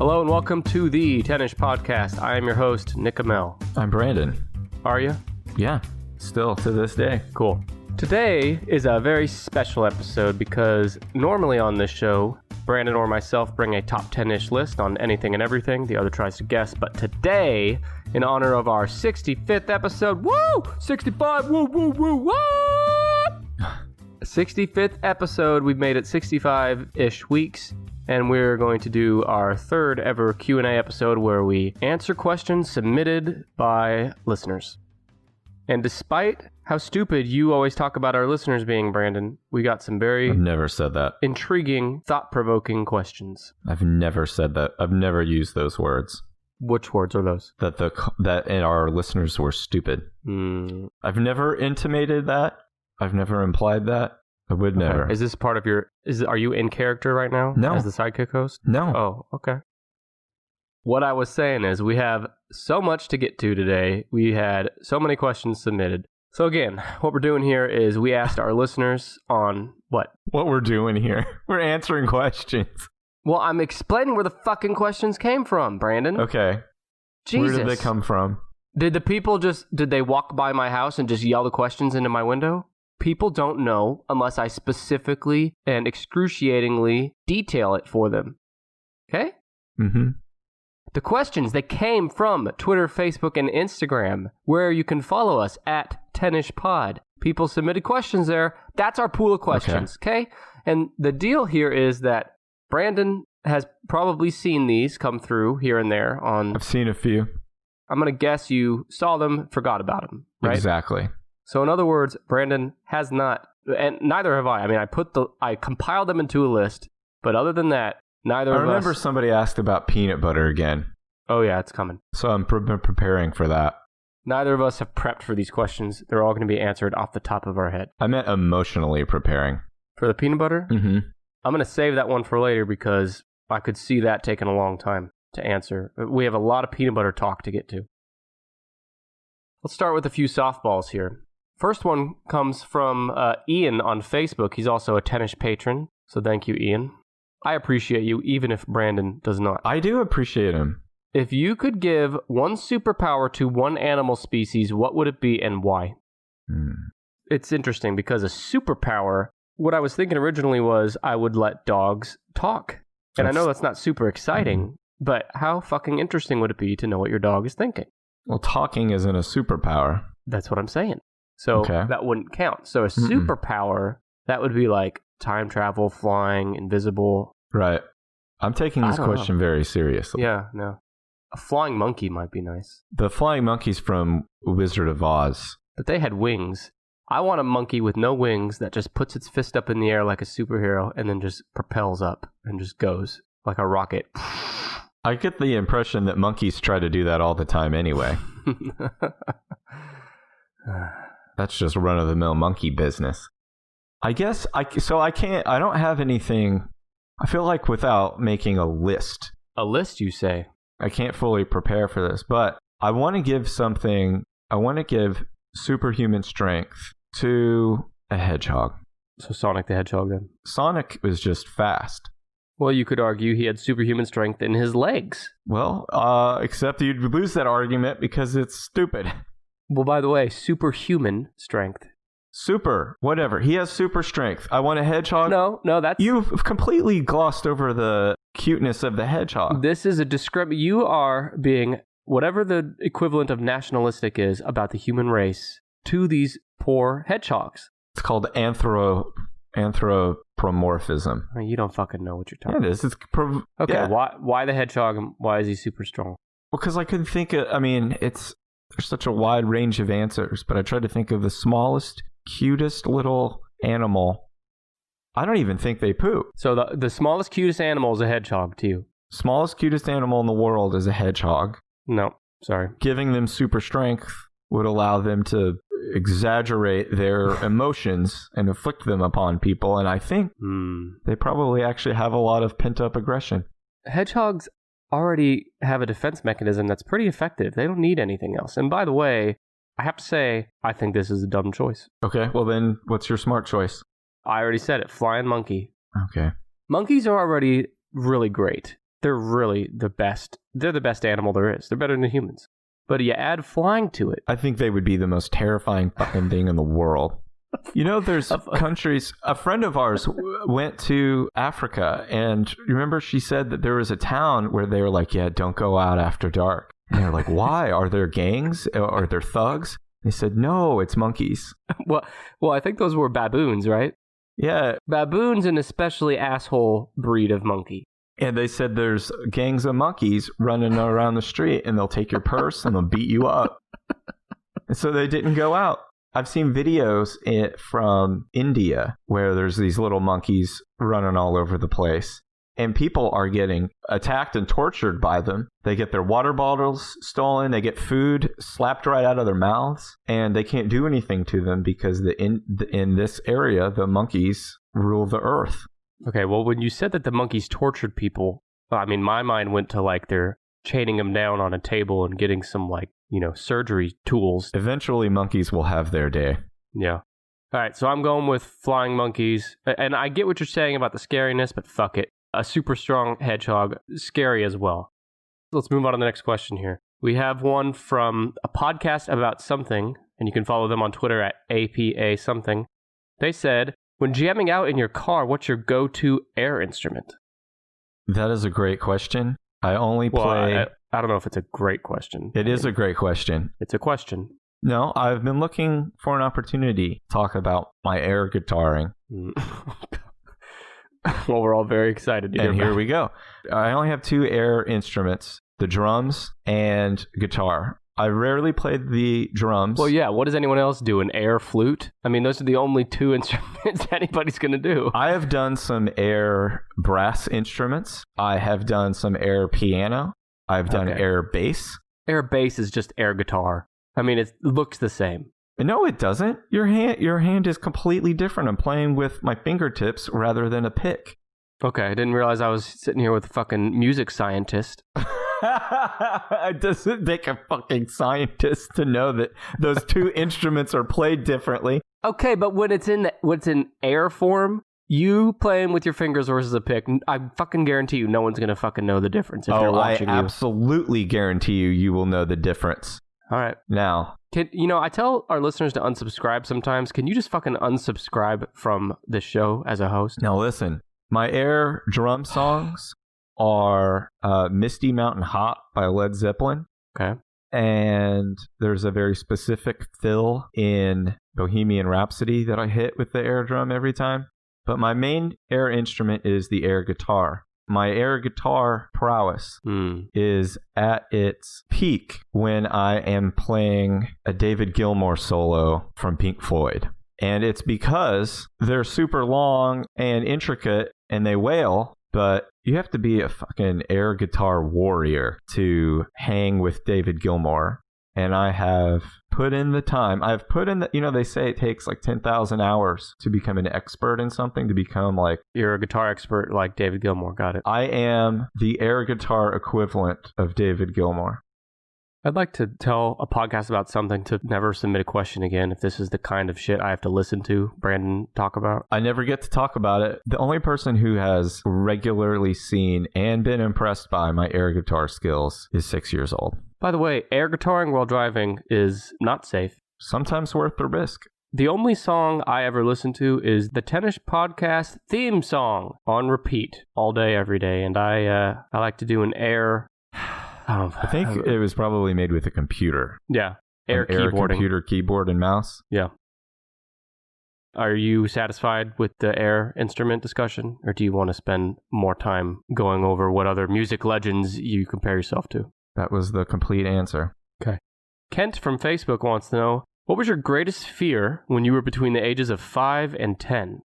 Hello and welcome to the 10ish podcast. I am your host, Nick Amell. I'm Brandon. Are you? Yeah, still to this day. Cool. Today is a very special episode because normally on this show, Brandon or myself bring a top 10-ish list on anything and everything. The other tries to guess. But today, in honor of our 65th episode, woo! 65, woo, woo, woo, what? 65th episode, we've made it 65-ish weeks. And we're going to do our third ever Q&A episode where we answer questions submitted by listeners. And despite how stupid you always talk about our listeners being, Brandon, we got some very... I've never said that. Intriguing, thought-provoking questions. I've never said that. I've never used those words. Which words are those? That our listeners were stupid. I've never intimated that. I've never implied that. I would never. Okay. Is this part of your... Are you in character right now? No. As the sidekick host? No. Oh, okay. What I was saying is we have so much to get to today. We had so many questions submitted. So again, what we're doing here is we asked our listeners on what? What we're doing here. We're answering questions. Well, I'm explaining where the fucking questions came from, Brandon. Okay. Jesus. Where did they come from? Did the people did they walk by my house and just yell the questions into my window? People don't know unless I specifically and excruciatingly detail it for them. Okay? Mm-hmm. The questions, they came from Twitter, Facebook, and Instagram, where you can follow us at 10ishpod. People submitted questions there. That's our pool of questions, okay? And the deal here is that Brandon has probably seen these come through here and there on... I've seen a few. I'm going to guess you saw them, forgot about them, right? Exactly. So in other words, Brandon has not, and neither have I. I mean, I compiled them into a list, but other than that, neither of us... I remember somebody asked about peanut butter again. Oh yeah, it's coming. So I'm preparing for that. Neither of us have prepped for these questions. They're all going to be answered off the top of our head. I meant emotionally preparing. For the peanut butter? Mm-hmm. I'm going to save that one for later because I could see that taking a long time to answer. We have a lot of peanut butter talk to get to. Let's start with a few softballs here. First one comes from Ian on Facebook. He's also a 10ish patron, so thank you, Ian. I appreciate you, even if Brandon does not. I do appreciate him. If you could give one superpower to one animal species, what would it be and why? It's interesting because a superpower, what I was thinking originally was I would let dogs talk. And I know that's not super exciting, but how fucking interesting would it be to know what your dog is thinking? Well, talking isn't a superpower. That's what I'm saying. So that wouldn't count. So a superpower, that would be like time travel, flying, invisible. Right. I'm taking this question very seriously. Yeah, no. A flying monkey might be nice. The flying monkey's from Wizard of Oz. But they had wings. I want a monkey with no wings that just puts its fist up in the air like a superhero and then just propels up and just goes like a rocket. I get the impression that monkeys try to do that all the time anyway. That's just run-of-the-mill monkey business. I guess, I don't have anything, I feel like without making a list. A list, you say? I can't fully prepare for this, but I want to give superhuman strength to a hedgehog. So Sonic the Hedgehog then? Sonic was just fast. Well, you could argue he had superhuman strength in his legs. Well, except you'd lose that argument because it's stupid. Well, by the way, superhuman strength. Super, whatever. He has super strength. I want a hedgehog. No, that's... You've completely glossed over the cuteness of the hedgehog. This is a discrepant... You are being whatever the equivalent of nationalistic is about the human race to these poor hedgehogs. It's called anthropomorphism. I mean, you don't fucking know what you're talking about. It is. Okay, yeah. Why the hedgehog and why is he super strong? Well, because I couldn't think of... I mean, there's such a wide range of answers, but I tried to think of the smallest, cutest little animal. I don't even think they poop. So the smallest, cutest animal is a hedgehog to you? Smallest, cutest animal in the world is a hedgehog. No, sorry. Giving them super strength would allow them to exaggerate their emotions and inflict them upon people, and I think they probably actually have a lot of pent-up aggression. Hedgehogs already have a defense mechanism that's pretty effective. They don't need anything else. And by the way, I have to say, I think this is a dumb choice. Okay, well then, what's your smart choice? I already said it, flying monkey. Okay. Monkeys are already really great. they're really the best. They're the best animal there is. They're better than humans. But you add flying to it. I think they would be the most terrifying fucking thing in the world. You know, there's countries. A friend of ours went to Africa, and remember she said that there was a town where they were like, yeah, don't go out after dark. And they're like, why? Are there gangs? Are there thugs? They said, no, it's monkeys. Well, I think those were baboons, right? Yeah. Baboons, an especially asshole breed of monkey. And they said there's gangs of monkeys running around the street, and they'll take your purse and they'll beat you up. And so they didn't go out. I've seen videos from India where there's these little monkeys running all over the place. And people are getting attacked and tortured by them. They get their water bottles stolen. They get food slapped right out of their mouths. And they can't do anything to them because in this area, the monkeys rule the earth. Okay, well, when you said that the monkeys tortured people, I mean, my mind went to like they're chaining them down on a table and getting some like, surgery tools. Eventually, monkeys will have their day. Yeah. All right, so I'm going with flying monkeys. And I get what you're saying about the scariness, but fuck it. A super strong hedgehog, scary as well. Let's move on to the next question here. We have one from a podcast about something, and you can follow them on Twitter at APA something. They said, when jamming out in your car, what's your go-to air instrument? That is a great question. I only play... I don't know if it's a great question. It is a great question. It's a question. No, I've been looking for an opportunity to talk about my air guitaring. Well, we're all very excited. And here we go. I only have 2 air instruments, the drums and guitar. I rarely played the drums. Well, yeah. What does anyone else do? An air flute? I mean, those are the only 2 instruments anybody's going to do. I have done some air brass instruments. I have done some air piano. I've done air bass. Air bass is just air guitar. I mean, it looks the same. No, it doesn't. Your hand is completely different. I'm playing with my fingertips rather than a pick. Okay, I didn't realize I was sitting here with a fucking music scientist. It doesn't take a fucking scientist to know that those 2 instruments are played differently. Okay, but when it's in air form, you playing with your fingers versus a pick, I fucking guarantee you no one's going to fucking know the difference if they're watching you. I absolutely guarantee you will know the difference. All right. Now. I tell our listeners to unsubscribe sometimes. Can you just fucking unsubscribe from the show as a host? Now listen, my air drum songs are Misty Mountain Hot by Led Zeppelin. Okay. And there's a very specific fill in Bohemian Rhapsody that I hit with the air drum every time. But my main air instrument is the air guitar. My air guitar prowess is at its peak when I am playing a David Gilmour solo from Pink Floyd. And it's because they're super long and intricate and they wail, but you have to be a fucking air guitar warrior to hang with David Gilmour. And I have put in the time. I've put in the, they say it takes like 10,000 hours to become an expert in something, to become like... You're a guitar expert like David Gilmour, got it. I am the air guitar equivalent of David Gilmour. I'd like to tell a podcast about something to never submit a question again if this is the kind of shit I have to listen to Brandon talk about. I never get to talk about it. The only person who has regularly seen and been impressed by my air guitar skills is 6 years old. By the way, air guitaring while driving is not safe. Sometimes worth the risk. The only song I ever listen to is the Tennis Podcast theme song on repeat all day, every day. And I like to do an air... I think it was probably made with a computer. Yeah. Air computer, keyboard, and mouse. Yeah. Are you satisfied with the air instrument discussion? Or do you want to spend more time going over what other music legends you compare yourself to? That was the complete answer. Okay. Kent from Facebook wants to know, what was your greatest fear when you were between the ages of 5 and 10?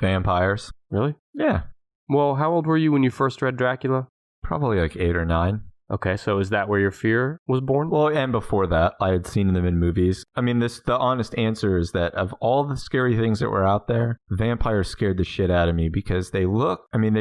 Vampires. Really? Yeah. Well, how old were you when you first read Dracula? Probably like 8 or 9. Okay, so is that where your fear was born? Well, and before that, I had seen them in movies. I mean, the honest answer is that of all the scary things that were out there, vampires scared the shit out of me because they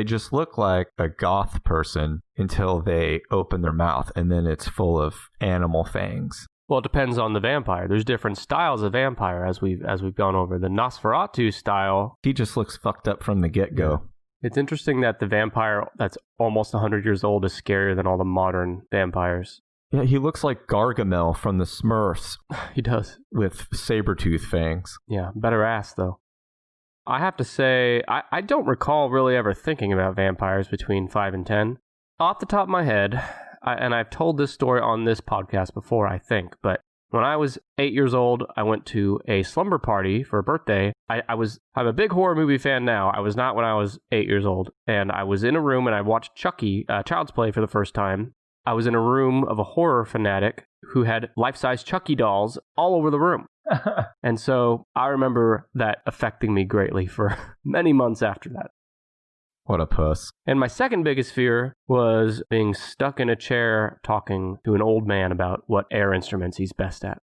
just look like a goth person until they open their mouth, and then it's full of animal fangs. Well, it depends on the vampire. There's different styles of vampire as we've gone over. The Nosferatu style. He just looks fucked up from the get-go. It's interesting that the vampire that's almost 100 years old is scarier than all the modern vampires. Yeah, he looks like Gargamel from the Smurfs. He does. With saber-tooth fangs. Yeah, better ass, though. I have to say, I don't recall really ever thinking about vampires between 5 and 10. Off the top of my head, and I've told this story on this podcast before, I think, but when I was 8 years old, I went to a slumber party for a birthday. I'm a big horror movie fan now. I was not when I was 8 years old. And I was in a room and I watched Chucky, Child's Play, for the first time. I was in a room of a horror fanatic who had life-size Chucky dolls all over the room. And so I remember that affecting me greatly for many months after that. What a puss. And my second biggest fear was being stuck in a chair talking to an old man about what air instruments he's best at.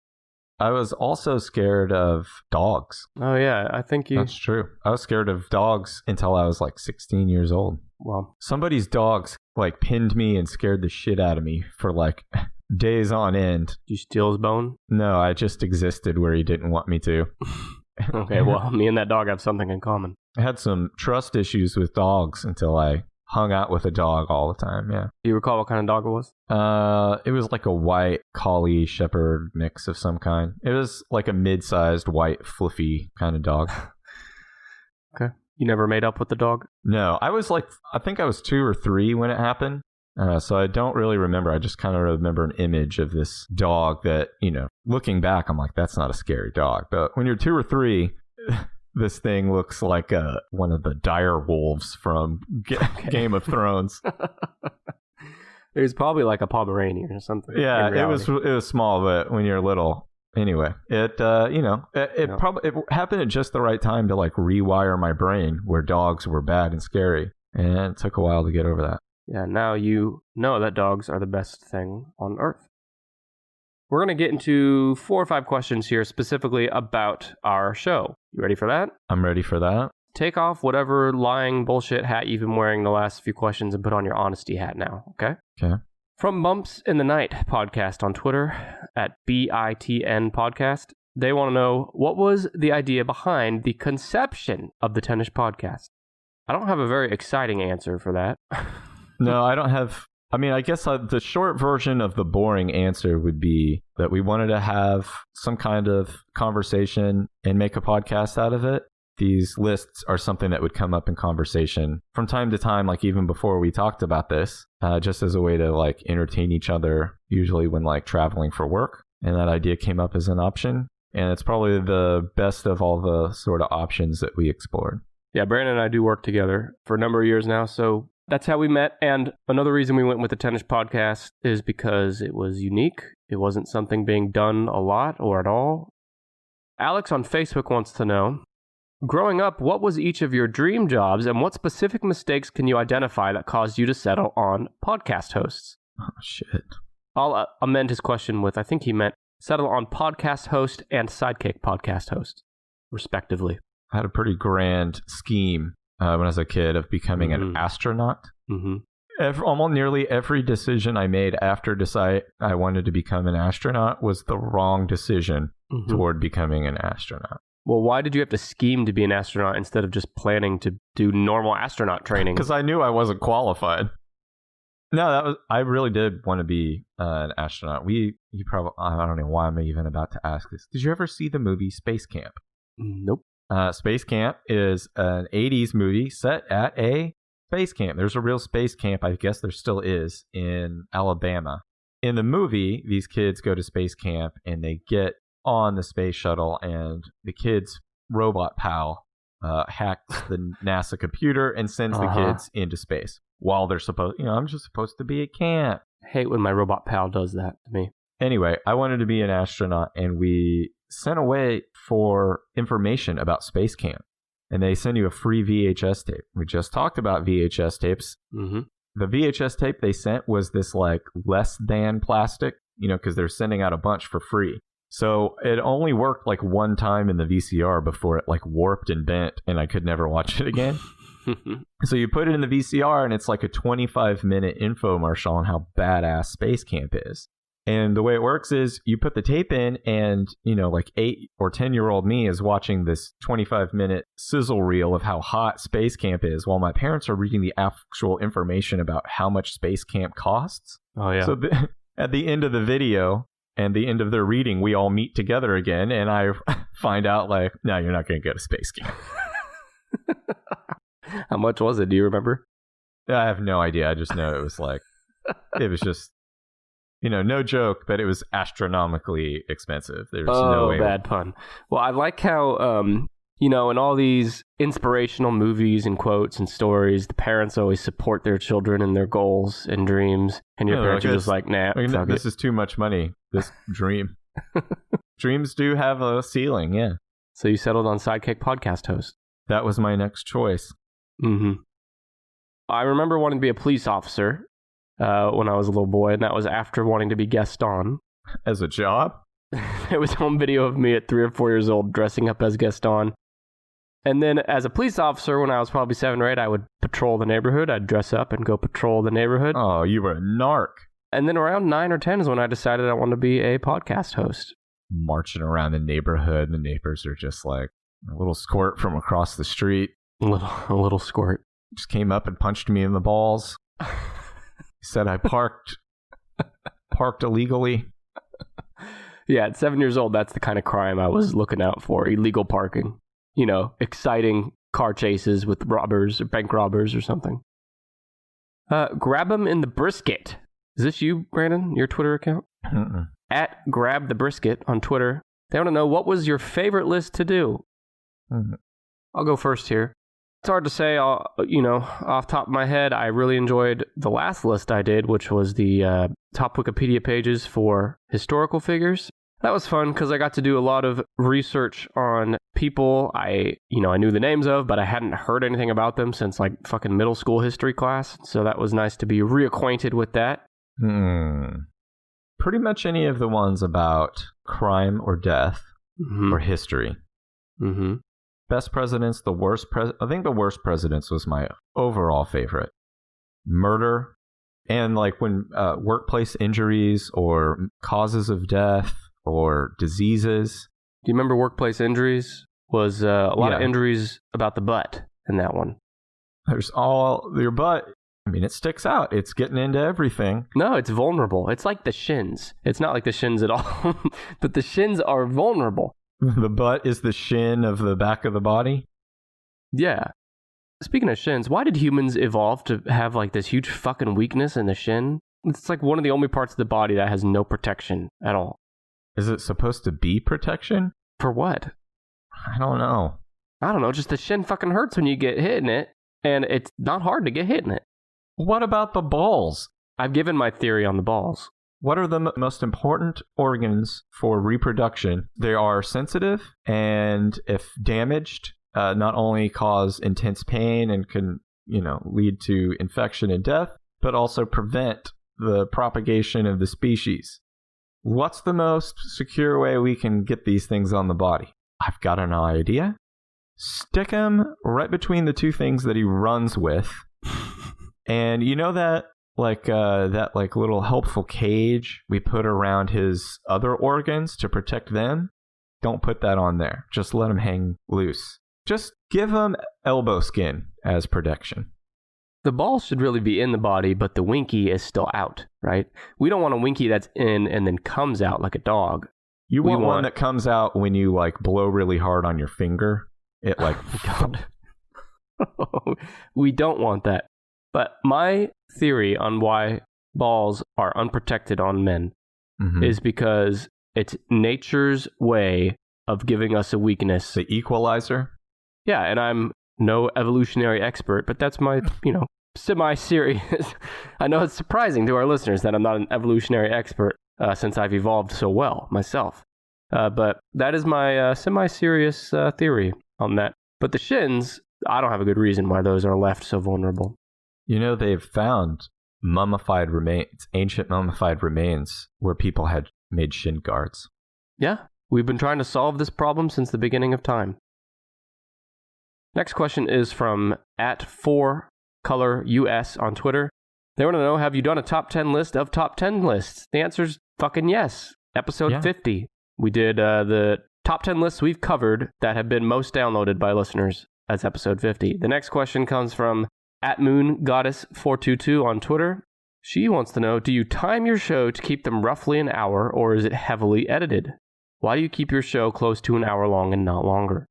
I was also scared of dogs. Oh, yeah, I think you... That's true. I was scared of dogs until I was like 16 years old. Well, somebody's dogs like pinned me and scared the shit out of me for like days on end. Did you steal his bone? No, I just existed where he didn't want me to. Okay, well, me and that dog have something in common. I had some trust issues with dogs until I hung out with a dog all the time, yeah. Do you recall what kind of dog it was? It was like a white collie shepherd mix of some kind. It was like a mid-sized white fluffy kind of dog. Okay. You never made up with the dog? No, I think I was 2 or 3 when it happened. So I don't really remember. I just kind of remember an image of this dog that, looking back, I'm like, that's not a scary dog. But when you're 2 or 3, this thing looks like one of the dire wolves from Game of Thrones. It was probably like a Pomeranian or something. Yeah, it was small, but when you're little. Anyway, it happened at just the right time to like rewire my brain where dogs were bad and scary. And it took a while to get over that. Yeah, now you know that dogs are the best thing on Earth. We're going to get into 4 or 5 questions here specifically about our show. You ready for that? I'm ready for that. Take off whatever lying bullshit hat you've been wearing the last few questions and put on your honesty hat now, okay? Okay. From Bumps in the Night podcast on Twitter at BITN podcast, they want to know, what was the idea behind the conception of the 10ish podcast? I don't have a very exciting answer for that. No, I don't have... I guess the short version of the boring answer would be that we wanted to have some kind of conversation and make a podcast out of it. These lists are something that would come up in conversation from time to time, like even before we talked about this, just as a way to like entertain each other, usually when like traveling for work. And that idea came up as an option. And it's probably the best of all the sort of options that we explored. Yeah, Brandon and I do work together for a number of years now, so that's how we met. And another reason we went with the 10ish podcast is because it was unique. It wasn't something being done a lot or at all. Alex on Facebook wants to know, growing up, what was each of your dream jobs and what specific mistakes can you identify that caused you to settle on podcast hosts? Oh, shit. I'll amend his question with, I think he meant settle on podcast host and sidekick podcast host, respectively. I had a pretty grand scheme when I was a kid of becoming an astronaut. Mm-hmm. Almost nearly every decision I made after decide I wanted to become an astronaut was the wrong decision toward becoming an astronaut. Well, why did you have to scheme to be an astronaut instead of just planning to do normal astronaut training? Because I knew I wasn't qualified. No, I really did want to be an astronaut. I don't know why I'm even about to ask this. Did you ever see the movie Space Camp? Nope. Space Camp is an 80s movie set at a space camp. There's a real space camp, I guess there still is, in Alabama. In the movie, these kids go to space camp and they get on the space shuttle, and the kid's robot pal hacks the NASA computer and sends the kids into space while they're I'm just supposed to be at camp. I hate when my robot pal does that to me. Anyway, I wanted to be an astronaut, and we sent away for information about space camp. And they send you a free VHS tape. We just talked about VHS tapes. Mm-hmm. The VHS tape they sent was this like less than plastic, because they're sending out a bunch for free. So it only worked like one time in the VCR before it like warped and bent and I could never watch it again. So you put it in the VCR and it's like a 25-minute infomercial on how badass space camp is. And the way it works is you put the tape in and, like 8 or 10-year-old me is watching this 25-minute sizzle reel of how hot space camp is while my parents are reading the actual information about how much space camp costs. Oh, yeah. So at the end of the video and the end of their reading, we all meet together again. And I find out like, no, you're not going to go to space camp. How much was it? Do you remember? I have no idea. I just know it was like, it was just... no joke, but it was astronomically expensive. There's no way. Bad pun. Well, I like how, in all these inspirational movies and quotes and stories, the parents always support their children and their goals and dreams. And your parents are just like, nah, this is too much money, this dream. Dreams do have a ceiling, yeah. So you settled on Sidekick podcast host. That was my next choice. Mm-hmm. I remember wanting to be a police officer. When I was a little boy, and that was after wanting to be Gaston. As a job? There was home video of me at 3 or 4 years old dressing up as Gaston. And then as a police officer, when I was probably 7 or 8, I would patrol the neighborhood. I'd dress up and go patrol the neighborhood. Oh, you were a narc. And then around 9 or 10 is when I decided I wanted to be a podcast host. Marching around the neighborhood, the neighbors are just like a little squirt from across the street. A little squirt. Just came up and punched me in the balls. Said I parked illegally. Yeah, at 7 years old, that's the kind of crime I was looking out for. Illegal parking. Exciting car chases with robbers or bank robbers or something. Grab 'em in the brisket. Is this you, Brandon? Your Twitter account? Mm-mm. At Grab the Brisket on Twitter. They want to know, what was your favorite list to do? Mm-hmm. I'll go first here. It's hard to say, off the top of my head. I really enjoyed the last list I did, which was the top Wikipedia pages for historical figures. That was fun because I got to do a lot of research on people I knew the names of, but I hadn't heard anything about them since like fucking middle school history class. So that was nice to be reacquainted with that. Pretty much any of the ones about crime or death or history. Mm-hmm. Best presidents, the worst I think the worst presidents was my overall favorite. Murder and like when workplace injuries or causes of death or diseases. Do you remember workplace injuries? Was a lot of injuries about the butt in that one. There's all your butt. I mean, it sticks out. It's getting into everything. No, it's vulnerable. It's like the shins. It's not like the shins at all, but the shins are vulnerable. The butt is the shin of the back of the body? Yeah. Speaking of shins, why did humans evolve to have like this huge fucking weakness in the shin? It's like one of the only parts of the body that has no protection at all. Is it supposed to be protection? For what? I don't know. Just the shin fucking hurts when you get hit in it, and it's not hard to get hit in it. What about the balls? I've given my theory on the balls. What are the most important organs for reproduction? They are sensitive, and if damaged, not only cause intense pain and can, lead to infection and death, but also prevent the propagation of the species. What's the most secure way we can get these things on the body? I've got an idea. Stick him right between the two things that he runs with. And you know that little helpful cage we put around his other organs to protect them? Don't put that on there. Just let him hang loose. Just give him elbow skin as protection. The ball should really be in the body, but the winky is still out, right? We don't want a winky that's in and then comes out like a dog. You want one that comes out when you blow really hard on your finger. It God. We don't want that. But my theory on why balls are unprotected on men is because it's nature's way of giving us a weakness. The equalizer? Yeah, and I'm no evolutionary expert, but that's my, semi-serious. I know it's surprising to our listeners that I'm not an evolutionary expert since I've evolved so well myself. But that is my semi-serious theory on that. But the shins, I don't have a good reason why those are left so vulnerable. They've found ancient mummified remains where people had made shin guards. Yeah, we've been trying to solve this problem since the beginning of time. Next question is from @4colorus on Twitter. They want to know, have you done a top 10 list of top 10 lists? The answer's fucking yes. Episode 50. We did the top 10 lists we've covered that have been most downloaded by listeners. That's episode 50. The next question comes from @MoonGoddess422 on Twitter. She wants to know, do you time your show to keep them roughly an hour, or is it heavily edited? Why do you keep your show close to an hour long and not longer?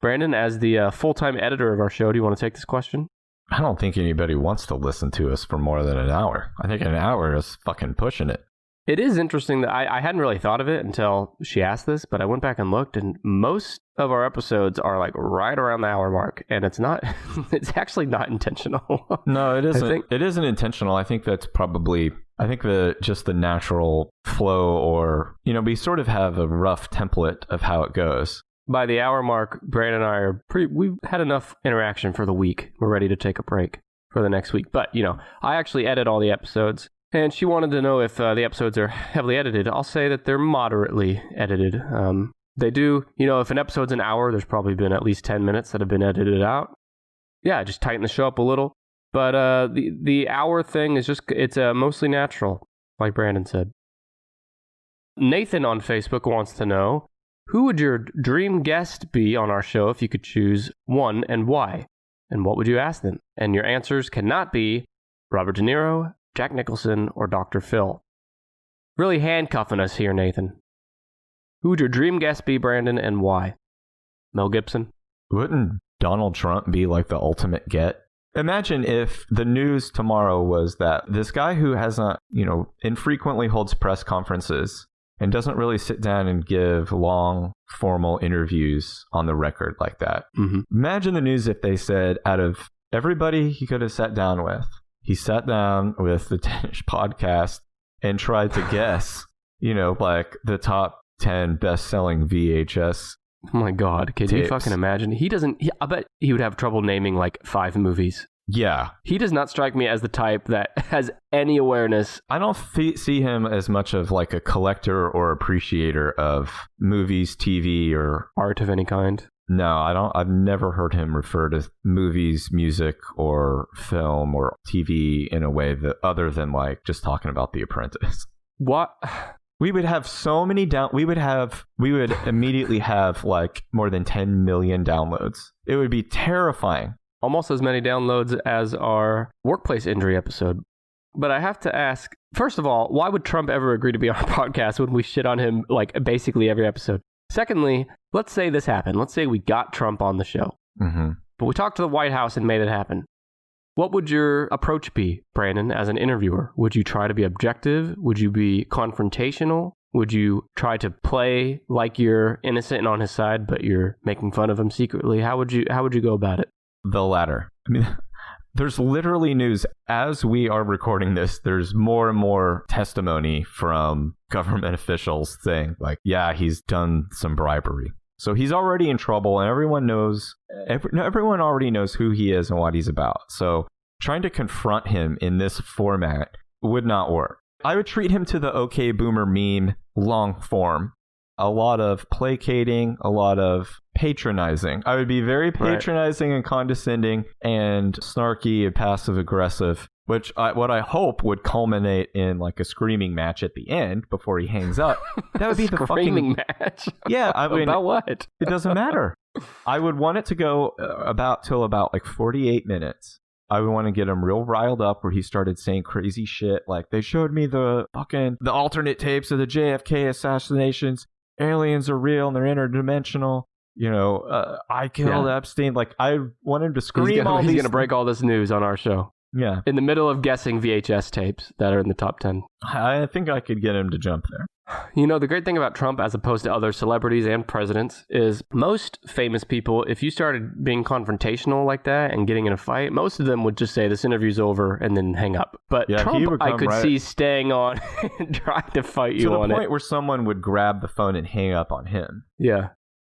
Brandon, as the full-time editor of our show, do you want to take this question? I don't think anybody wants to listen to us for more than an hour. I think an hour is fucking pushing it. It is interesting that I hadn't really thought of it until she asked this, but I went back and looked, and most of our episodes are like right around the hour mark, and it's not, it's actually not intentional. No, it isn't. It isn't intentional. I think that's probably, just the natural flow, or, we sort of have a rough template of how it goes. By the hour mark, Brandon and I we've had enough interaction for the week. We're ready to take a break for the next week. But, I actually edit all the episodes. And she wanted to know if the episodes are heavily edited. I'll say that they're moderately edited. They do, if an episode's an hour, there's probably been at least 10 minutes that have been edited out. Yeah, just tighten the show up a little. But the hour thing is it's mostly natural, like Brandon said. Nathan on Facebook wants to know, who would your dream guest be on our show if you could choose one, and why? And what would you ask them? And your answers cannot be Robert De Niro, Jack Nicholson, or Dr. Phil. Really handcuffing us here, Nathan. Who would your dream guest be, Brandon, and why? Mel Gibson? Wouldn't Donald Trump be like the ultimate get? Imagine if the news tomorrow was that this guy who hasn't, infrequently holds press conferences and doesn't really sit down and give long, formal interviews on the record like that. Mm-hmm. Imagine the news if they said, out of everybody he could have sat down with, he sat down with the 10ish podcast and tried to guess, like the top 10 best-selling VHS. Oh my God. Can you fucking imagine? I bet he would have trouble naming like 5 movies. Yeah. He does not strike me as the type that has any awareness. I don't see him as much of like a collector or appreciator of movies, TV, or art of any kind. No, I don't. I've never heard him refer to movies, music, or film or TV in a way that other than like just talking about The Apprentice. What? We would have so many we would immediately have like more than 10 million downloads. It would be terrifying. Almost as many downloads as our workplace injury episode. But I have to ask, first of all, why would Trump ever agree to be on our podcast when we shit on him like basically every episode? Secondly, let's say this happened. Let's say we got Trump on the show. Mm-hmm. But we talked to the White House and made it happen. What would your approach be, Brandon, as an interviewer? Would you try to be objective? Would you be confrontational? Would you try to play like you're innocent and on his side, but you're making fun of him secretly? How would you go about it? The latter. I mean, there's literally news. As we are recording this, there's more and more testimony from government officials saying, like, yeah, he's done some bribery. So he's already in trouble, and everyone already knows who he is and what he's about. So trying to confront him in this format would not work. I would treat him to the OK Boomer meme long form. A lot of placating, a lot of patronizing. I would be very patronizing and condescending and snarky and passive aggressive, which what I hope would culminate in like a screaming match at the end before he hangs up. That would be the screaming match. Yeah, I mean, about what? It doesn't matter. I would want it to go till about like 48 minutes. I would want to get him real riled up where he started saying crazy shit like, they showed me the alternate tapes of the JFK assassinations. Aliens are real and they're interdimensional. I killed Epstein. Like, I want him to scream He's going to break all this news on our show. Yeah. In the middle of guessing VHS tapes that are in the top 10. I think I could get him to jump there. The great thing about Trump, as opposed to other celebrities and presidents, is most famous people, if you started being confrontational like that and getting in a fight, most of them would just say, this interview's over, and then hang up. But Trump, I could see staying on and trying to fight you on it. To the point where someone would grab the phone and hang up on him. Yeah.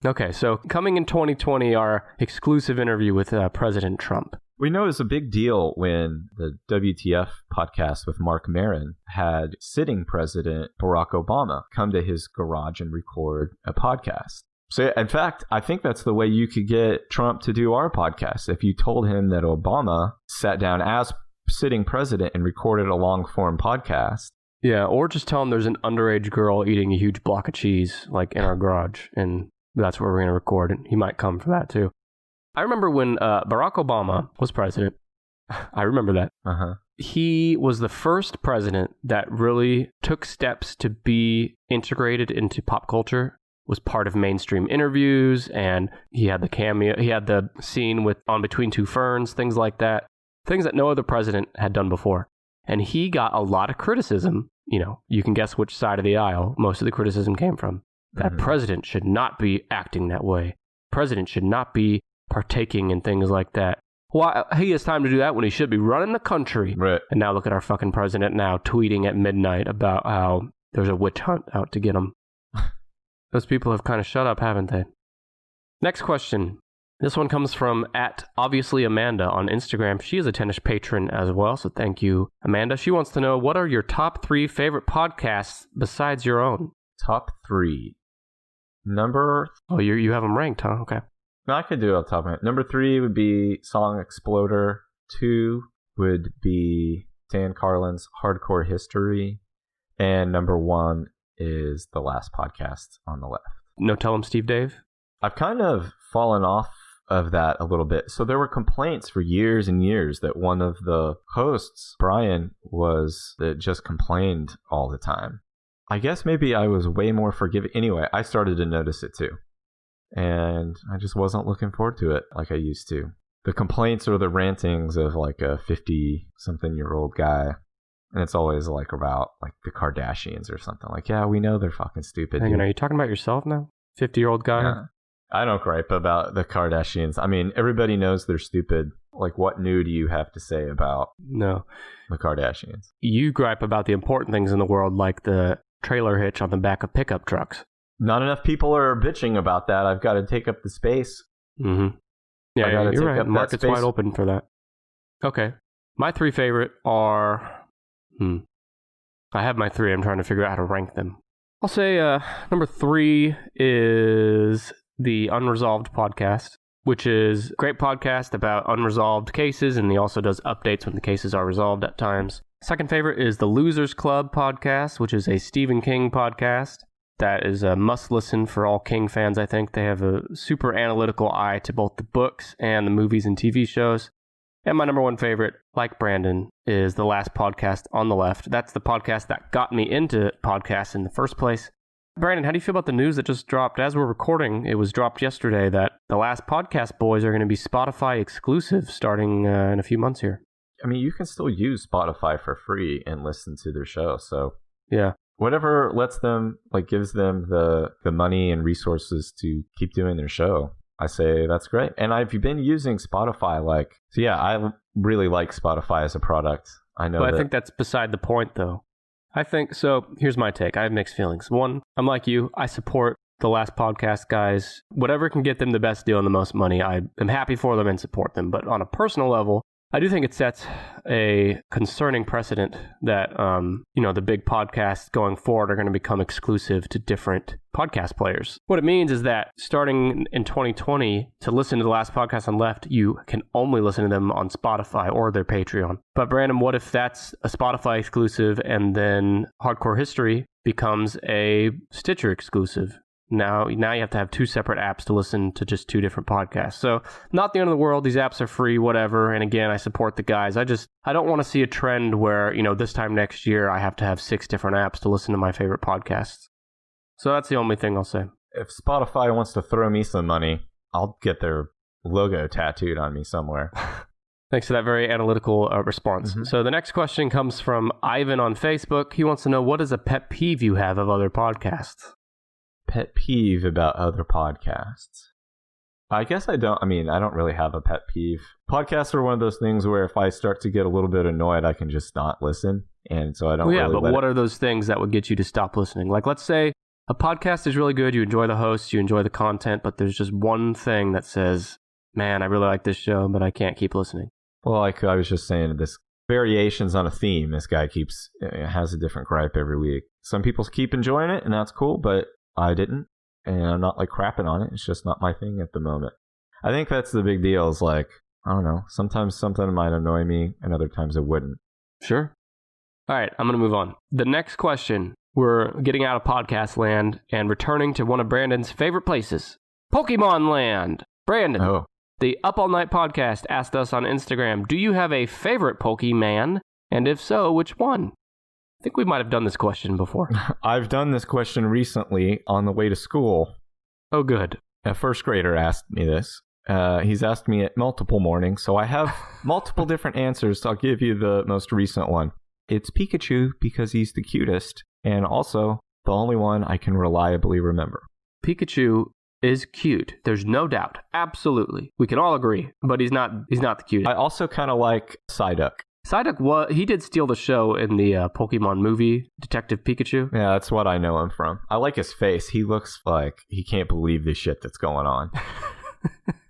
Okay, so coming in 2020, our exclusive interview with President Trump. We know it's a big deal when the WTF podcast with Mark Maron had sitting President Barack Obama come to his garage and record a podcast. So, in fact, I think that's the way you could get Trump to do our podcast. If you told him that Obama sat down as sitting president and recorded a long-form podcast. Yeah, or just tell him there's an underage girl eating a huge block of cheese, like, in our garage, and that's where we're going to record, and he might come for that, too. I remember when Barack Obama was president. I remember that. Uh-huh. He was the first president that really took steps to be integrated into pop culture, was part of mainstream interviews, and he had the cameo, he had the scene with On Between Two Ferns, things like that, things that no other president had done before. And he got a lot of criticism. You know, you can guess which side of the aisle most of the criticism came from. That president should not be acting that way. President should not be partaking in things like that. Why he has time to do that when he should be running the country. Right. And now look at our fucking president now tweeting at midnight about how there's a witch hunt out to get him. Those people have kind of shut up, haven't they? Next question. This one comes from @obviouslyamanda on Instagram. She is a Tennis patron as well, so thank you, Amanda. She wants to know, what are your top 3 favorite podcasts besides your own? Top 3. Number... Oh, you have them ranked, huh? Okay. No, I could do it off the top of my head. Number 3 would be Song Exploder. 2 would be Dan Carlin's Hardcore History. And number 1 is The Last Podcast on the Left. No Tell 'em Steve Dave? I've kind of fallen off of that a little bit. So there were complaints for years and years that one of the hosts, Brian, that just complained all the time. I guess maybe I was way more forgiving. Anyway, I started to notice it too. And I just wasn't looking forward to it like I used to. The complaints or the rantings of like a 50-something-year-old guy. And it's always like about like the Kardashians or something. Like, yeah, we know they're fucking stupid. Hang on, are you talking about yourself now? 50-year-old guy? Yeah. I don't gripe about the Kardashians. I mean, everybody knows they're stupid. Like, what new do you have to say about No. the Kardashians? You gripe about the important things in the world, like the trailer hitch on the back of pickup trucks. Not enough people are bitching about that. I've got to take up the space. Mm-hmm. Yeah, you're right. Market's wide open for that. Okay. My 3 favorite are... I have my 3. I'm trying to figure out how to rank them. I'll say number 3 is the Unresolved podcast, which is a great podcast about unresolved cases, and he also does updates when the cases are resolved at times. Second favorite is the Losers Club podcast, which is a Stephen King podcast. That is a must-listen for all King fans, I think. They have a super analytical eye to both the books and the movies and TV shows. And my number 1 favorite, like Brandon, is The Last Podcast on the Left. That's the podcast that got me into podcasts in the first place. Brandon, how do you feel about the news that just dropped? As we're recording, it was dropped yesterday that The Last Podcast boys are going to be Spotify exclusive starting in a few months here. I mean, you can still use Spotify for free and listen to their show. So yeah, whatever lets them, like, gives them the money and resources to keep doing their show, I say that's great. And I've been using Spotify, so yeah, I really like Spotify as a product. I know. But I think that's beside the point, though. I think so. Here's my take. I have mixed feelings. One, I'm like you. I support the Last Podcast guys. Whatever can get them the best deal and the most money, I am happy for them and support them. But on a personal level, I do think it sets a concerning precedent that, the big podcasts going forward are going to become exclusive to different podcast players. What it means is that starting in 2020, to listen to The Last Podcast on Left, you can only listen to them on Spotify or their Patreon. But Brandon, what if that's a Spotify exclusive and then Hardcore History becomes a Stitcher exclusive? Now you have to have 2 separate apps to listen to just 2 different podcasts. So not the end of the world. These apps are free, whatever. And again, I support the guys. I don't want to see a trend where, this time next year, I have to have 6 different apps to listen to my favorite podcasts. So that's the only thing I'll say. If Spotify wants to throw me some money, I'll get their logo tattooed on me somewhere. Thanks for that very analytical response. Mm-hmm. So the next question comes from Ivan on Facebook. He wants to know, what is a pet peeve you have of other podcasts? Pet peeve about other podcasts. I guess I don't really have a pet peeve. Podcasts are one of those things where if I start to get a little bit annoyed, I can just not listen. And so I don't really but what are those things that would get you to stop listening? Like, let's say a podcast is really good, you enjoy the hosts, you enjoy the content, but there's just one thing that says, man, I really like this show, but I can't keep listening. Well, like I was just saying, this variations on a theme. This guy has a different gripe every week. Some people keep enjoying it, and that's cool, but I didn't, and I'm not crapping on it. It's just not my thing at the moment. I think that's the big deal is I don't know, sometimes something might annoy me and other times it wouldn't. Sure. All right, I'm going to move on. The next question. We're getting out of podcast land and returning to one of Brandon's favorite places, Pokemon land. Brandon, the Up All Night podcast asked us on Instagram, do you have a favorite Pokemon? And if so, which one? I think we might have done this question before. I've done this question recently on the way to school. Oh, good. A first grader asked me this. He's asked me at multiple mornings, so I have multiple different answers. So I'll give you the most recent one. It's Pikachu because he's the cutest, and also the only one I can reliably remember. Pikachu is cute. There's no doubt. Absolutely. We can all agree, but he's not the cutest. I also kind of like Psyduck. Psyduck, he did steal the show in the Pokemon movie, Detective Pikachu. Yeah, that's what I know him from. I like his face. He looks like he can't believe the shit that's going on.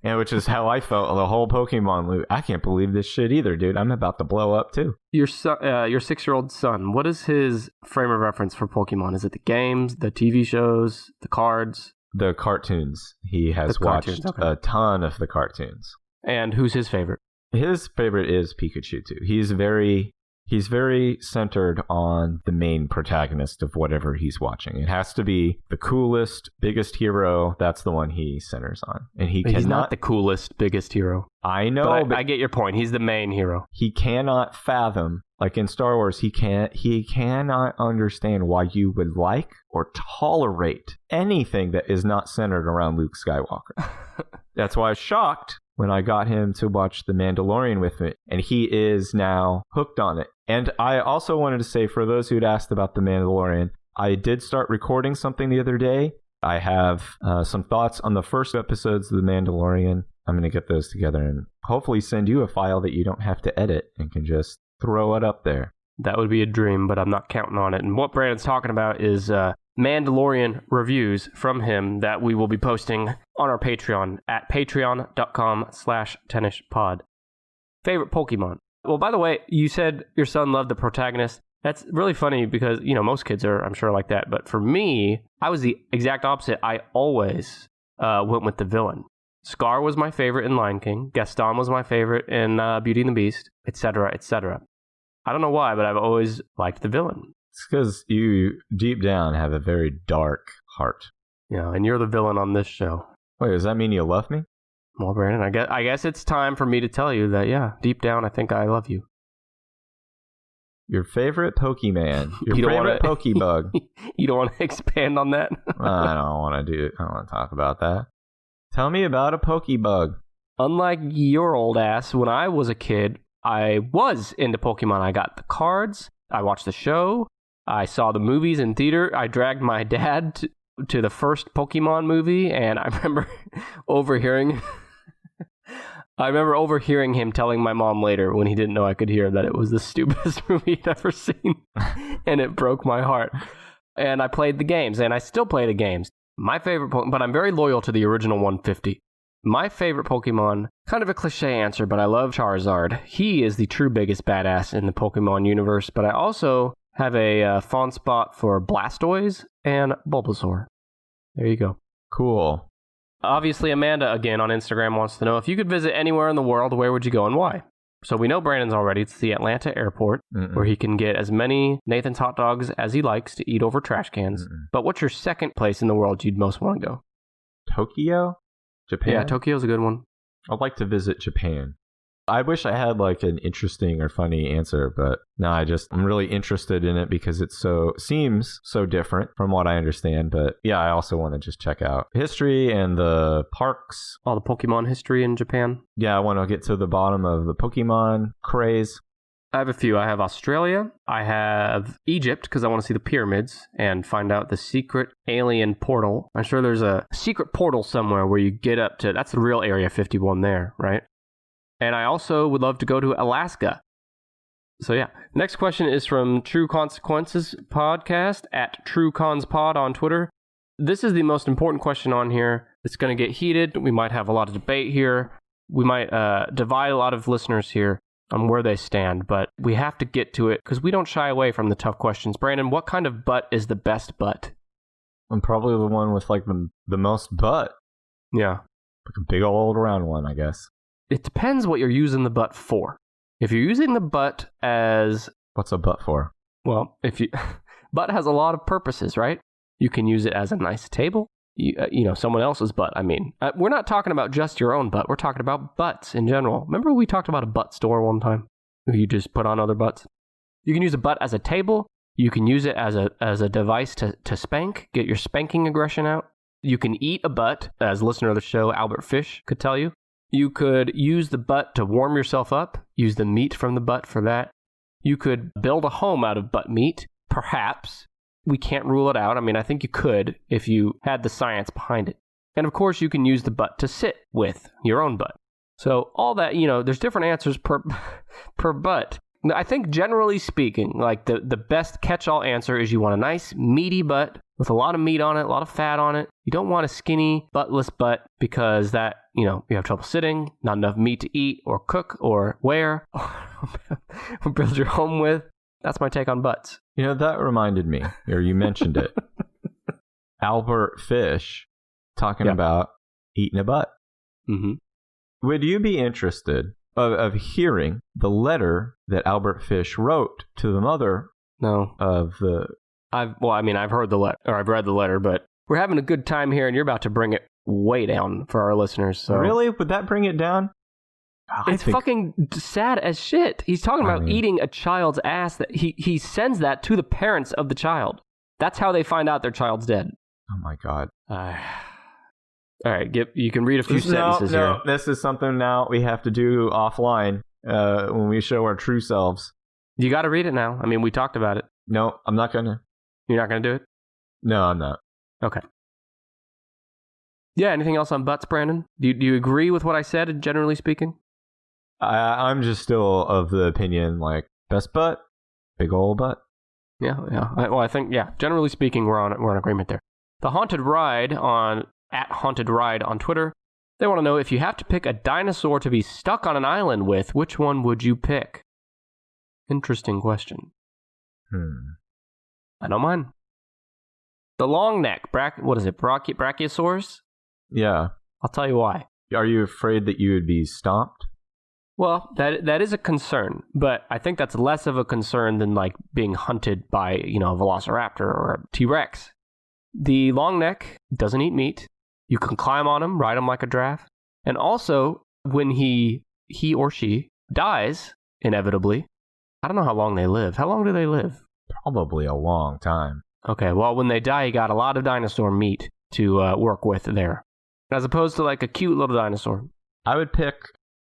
And which is how I felt the whole Pokemon loop. I can't believe this shit either, dude. I'm about to blow up too. Your 6-year-old son, what is his frame of reference for Pokemon? Is it the games, the TV shows, the cards? The cartoons. He has watched a ton of the cartoons. And who's his favorite? His favorite is Pikachu too. He's very centered on the main protagonist of whatever he's watching. It has to be the coolest, biggest hero. That's the one he centers on. And he's not the coolest, biggest hero. I know, but I get your point. He's the main hero. He cannot fathom, like in Star Wars, he cannot understand why you would like or tolerate anything that is not centered around Luke Skywalker. That's why I was shocked when I got him to watch The Mandalorian with me, and he is now hooked on it. And I also wanted to say, for those who'd asked about The Mandalorian, I did start recording something the other day. I have some thoughts on the first episodes of The Mandalorian. I'm going to get those together and hopefully send you a file that you don't have to edit and can just throw it up there. That would be a dream, but I'm not counting on it. And what Brandon's talking about is Mandalorian reviews from him that we will be posting on our Patreon at patreon.com/tennispod. Favorite Pokemon? Well, by the way, you said your son loved the protagonist. That's really funny because, most kids are, I'm sure, like that. But for me, I was the exact opposite. I always went with the villain. Scar was my favorite in Lion King. Gaston was my favorite in Beauty and the Beast, etc., etc. I don't know why, but I've always liked the villain. It's because you, deep down, have a very dark heart. Yeah, and you're the villain on this show. Wait, does that mean you love me? Well, Brandon, I guess it's time for me to tell you that, yeah, deep down, I think I love you. Your favorite Pokemon. Your favorite Pokebug. You don't want to expand on that? I don't want to talk about that. Tell me about a Pokebug. Unlike your old ass, when I was a kid, I was into Pokemon. I got the cards. I watched the show. I saw the movies in theater. I dragged my dad to the first Pokemon movie, and I remember overhearing him telling my mom later, when he didn't know I could hear, that it was the stupidest movie he'd ever seen, and it broke my heart. And I played the games, and I still play the games. My favorite Pokemon, but I'm very loyal to the original 150. My favorite Pokemon, kind of a cliche answer, but I love Charizard. He is the true biggest badass in the Pokemon universe, but I also have a fond spot for Blastoise and Bulbasaur. There you go. Cool. Obviously, Amanda, again, on Instagram, wants to know, if you could visit anywhere in the world, where would you go and why? So we know Brandon's already. It's the Atlanta airport, where he can get as many Nathan's hot dogs as he likes to eat over trash cans. But what's your second place in the world you'd most want to go? Tokyo? Japan? Yeah, Tokyo's a good one. I'd like to visit Japan. I wish I had like an interesting or funny answer, but no, I'm really interested in it because it seems so different from what I understand. But yeah, I also want to just check out history and the parks. All the Pokemon history in Japan. Yeah, I want to get to the bottom of the Pokemon craze. I have a few. I have Australia. I have Egypt because I want to see the pyramids and find out the secret alien portal. I'm sure there's a secret portal somewhere where you get up to, that's the real Area 51 there, right? And I also would love to go to Alaska. So yeah. Next question is from True Consequences Podcast at TrueConsPod on Twitter. This is the most important question on here. It's going to get heated. We might have a lot of debate here. We might divide a lot of listeners here on where they stand, but we have to get to it because we don't shy away from the tough questions. Brandon, what kind of butt is the best butt? I'm probably the one with like the most butt. Yeah. Like a big old round one, I guess. It depends what you're using the butt for. If you're using the butt as... What's a butt for? Well, butt has a lot of purposes, right? You can use it as a nice table. Someone else's butt. I mean, we're not talking about just your own butt. We're talking about butts in general. Remember we talked about a butt store one time? Where you just put on other butts? You can use a butt as a table. You can use it as a device to spank, get your spanking aggression out. You can eat a butt, as listener of the show, Albert Fish, could tell you. You could use the butt to warm yourself up, use the meat from the butt for that. You could build a home out of butt meat, perhaps. We can't rule it out. I mean, I think you could if you had the science behind it. And of course, you can use the butt to sit with your own butt. So all that, there's different answers per butt. I think generally speaking, like the best catch-all answer is you want a nice meaty butt with a lot of meat on it, a lot of fat on it. You don't want a skinny, buttless butt because that, you have trouble sitting, not enough meat to eat or cook or wear or build your home with. That's my take on butts. That reminded me, or you mentioned it. Albert Fish talking about eating a butt. Mm-hmm. Would you be interested of hearing the letter that Albert Fish wrote to the mother of the... I've heard the letter, or I've read the letter, but we're having a good time here, and you're about to bring it way down for our listeners. So. Really? Would that bring it down? It's fucking sad as shit. He's talking about eating a child's ass. That he sends that to the parents of the child. That's how they find out their child's dead. Oh my God. All right, you can read a few sentences here. No, this is something now we have to do offline when we show our true selves. You got to read it now. I mean, we talked about it. No, I'm not going to. You're not going to do it? No, I'm not. Okay. Yeah, anything else on butts, Brandon? Do you agree with what I said, generally speaking? I'm just still of the opinion, like, best butt, big old butt. Yeah. I think, generally speaking, we're in agreement there. The Haunted Ride @HauntedRide on Twitter. They want to know, if you have to pick a dinosaur to be stuck on an island with, which one would you pick? Interesting question. I know mine. The long neck, what is it, Brachiosaurus? Yeah. I'll tell you why. Are you afraid that you would be stomped? Well, that is a concern, but I think that's less of a concern than like being hunted by, a velociraptor or a T-Rex. The long neck doesn't eat meat. You can climb on him, ride him like a giraffe. And also, when he or she dies, inevitably, I don't know how long they live. How long do they live? Probably a long time. Okay, well, when they die, you got a lot of dinosaur meat to work with there. As opposed to like a cute little dinosaur. I would pick,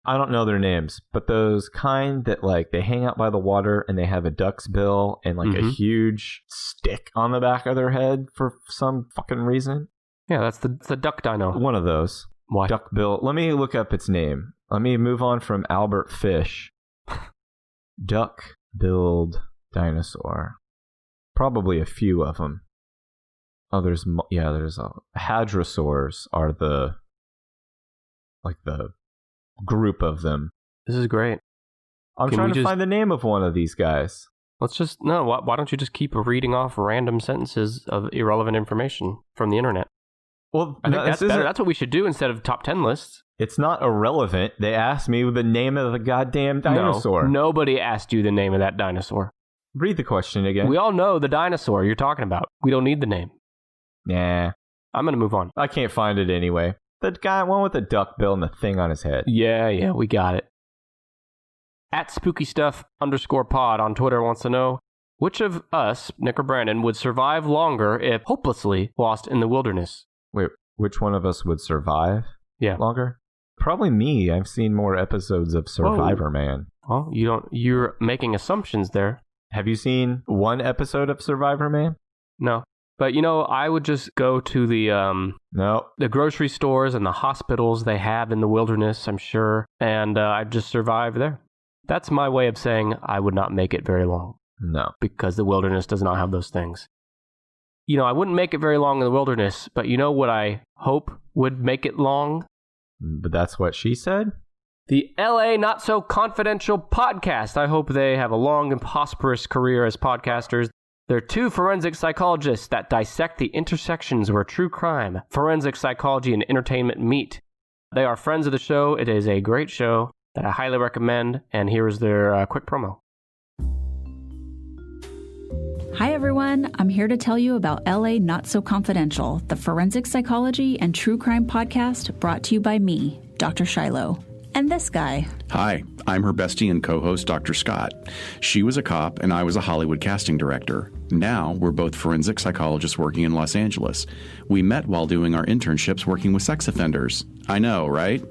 I don't know their names, but those kind that like they hang out by the water and they have a duck's bill and like a huge stick on the back of their head for some fucking reason. Yeah, that's the duck dino. One of those. Why? Duck bill. Let me look up its name. Let me move on from Albert Fish. Duck-billed dinosaur. Probably a few of them. Oh, there's hadrosaurs are the group of them. This is great. I'm trying to find the name of one of these guys. Why don't you just keep reading off random sentences of irrelevant information from the internet? Well, I think that's better. That's what we should do instead of top 10 lists. It's not irrelevant. They asked me the name of the goddamn dinosaur. No, nobody asked you the name of that dinosaur. Read the question again. We all know the dinosaur you're talking about. We don't need the name. Nah. I'm going to move on. I can't find it anyway. The guy, one with the duck bill and the thing on his head. Yeah, we got it. @SpookyStuff_pod on Twitter wants to know, which of us, Nick or Brandon, would survive longer if hopelessly lost in the wilderness? Wait, which one of us would survive longer? Probably me. I've seen more episodes of Survivor Man. Well, you're making assumptions there. Have you seen one episode of Survivor Man? No. But, I would just go to the grocery stores and the hospitals they have in the wilderness, I'm sure, and I'd just survive there. That's my way of saying I would not make it very long. No. Because the wilderness does not have those things. I wouldn't make it very long in the wilderness, but what I hope would make it long? But that's what she said? The LA Not So Confidential podcast. I hope they have a long and prosperous career as podcasters. They're two forensic psychologists that dissect the intersections where true crime, forensic psychology, and entertainment meet. They are friends of the show. It is a great show that I highly recommend, and here is their quick promo. everyone. I'm here to tell you about LA Not So Confidential, the forensic psychology and true crime podcast brought to you by me, Dr. Shiloh, and this guy. Hi, I'm her bestie and co-host, Dr. Scott. She was a cop and I was a Hollywood casting director. Now we're both forensic psychologists working in Los Angeles. We met while doing our internships working with sex offenders. I know, right?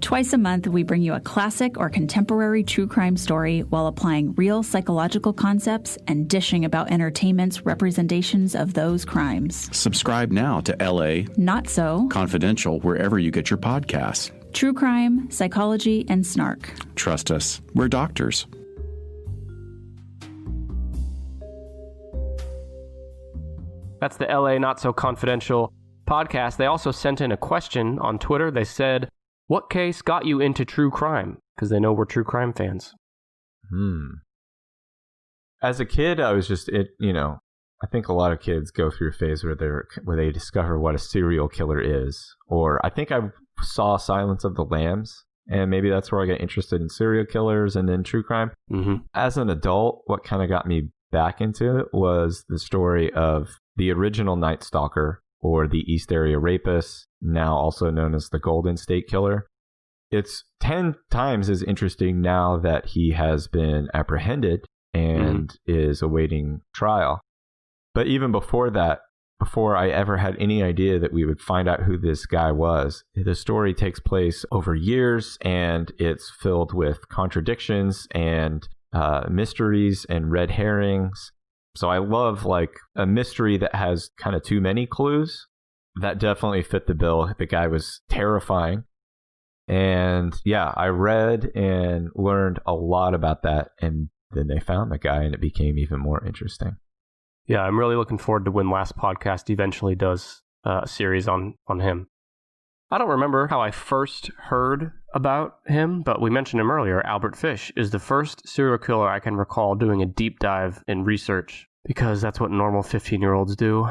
Twice a month, we bring you a classic or contemporary true crime story while applying real psychological concepts and dishing about entertainment's representations of those crimes. Subscribe now to LA Not So Confidential wherever you get your podcasts. True crime, psychology, and snark. Trust us, we're doctors. That's the LA Not So Confidential podcast. They also sent in a question on Twitter. They said, what case got you into true crime? Because they know we're true crime fans. As a kid, I was just, I think a lot of kids go through a phase where they discover what a serial killer is. Or I think I saw Silence of the Lambs, and maybe that's where I got interested in serial killers and then true crime. Mm-hmm. As an adult, what kind of got me back into it was the story of the original Night Stalker, or the East Area Rapist, now also known as the Golden State Killer. It's 10 times as interesting now that he has been apprehended and is awaiting trial. But even before that, before I ever had any idea that we would find out who this guy was, the story takes place over years, and it's filled with contradictions and mysteries and red herrings. So I love like a mystery that has kind of too many clues. That definitely fit the bill. The guy was terrifying. And yeah, I read and learned a lot about that. And then they found the guy and it became even more interesting. Yeah, I'm really looking forward to when Last Podcast eventually does a series on him. I don't remember how I first heard about him, but we mentioned him earlier. Albert Fish is the first serial killer I can recall doing a deep dive in research, because that's what normal 15-year-olds do.